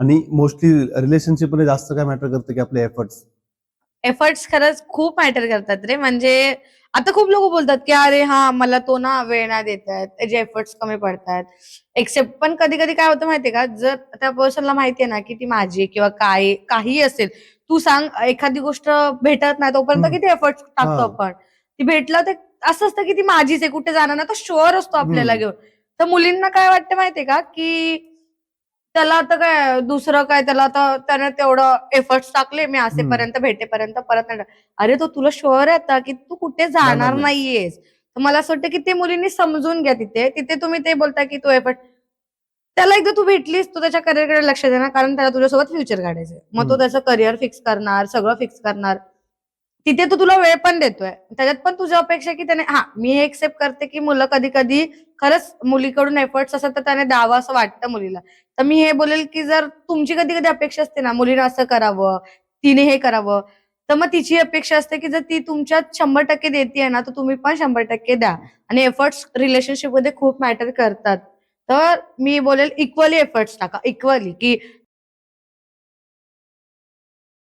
आणि mostly relationship मध्ये जास्त काय मॅटर करतं की आपले एफर्ट्स खरंच खूप मॅटर करतात रे. म्हणजे आता खूप लोक बोलतात की अरे हा मला तो ना वेळ नाही देत आहेत, त्याचे एफर्ट्स कमी पडतात. एक्सेप्ट पण कधी कधी काय होतं माहितीये का, जर त्या पर्सनला माहितीये ना की ती माझी किंवा काय काही असेल, तू सांग एखादी गोष्ट भेटत नाही तोपर्यंत किती एफर्ट्स टाकतो आपण. ती भेटलं ते असं असतं की ती माझीच आहे, कुठे जाणार ना, तो शुअर असतो आपल्याला घेऊन. तर मुलींना काय वाटतं माहितीये का की त्याला आता काय दुसरं काय, त्याला आता त्याने तेवढं एफर्ट्स टाकले, मी असेपर्यंत भेटेपर्यंत परत नाही अरे तो तुला शुअर आहे आता की तू कुठे जाणार नाहीयेस. तर मला असं वाटतं की ते मुलींनी समजून घ्या. तिथे तुम्ही ते बोलता की तू एफर्ट, त्याला एकदा तू भेटलीस, तू त्याच्या करिअरकडे लक्ष देणार, कारण त्याला तुझ्यासोबत फ्युचर काढायचंय. मग तो त्याचं करिअर फिक्स करणार, सगळं फिक्स करणार. तिथे तो तुला वेळ पण देतोय. त्याच्यात पण तुझी अपेक्षा की त्याने मी हे एक्सेप्ट करते की मुलं कधी-कधी खरंच मुलीकडून एफर्ट्स असतात तर त्याने द्यावं असं वाटतं मुलीला. तर मी हे बोलेल की जर तुमची कधी-कधी अपेक्षा असते ना, मुलीने असं करावं, तिने हे करावं, तर मग तिची अपेक्षा असते की जर ती तुमच्यात 100% देतेय ना, तर तुम्ही पण 100% द्या. आणि एफर्ट्स रिलेशनशिपमध्ये खूप मॅटर करतात. तर मी बोलेल इक्वली एफर्ट्स टाका. इक्वली की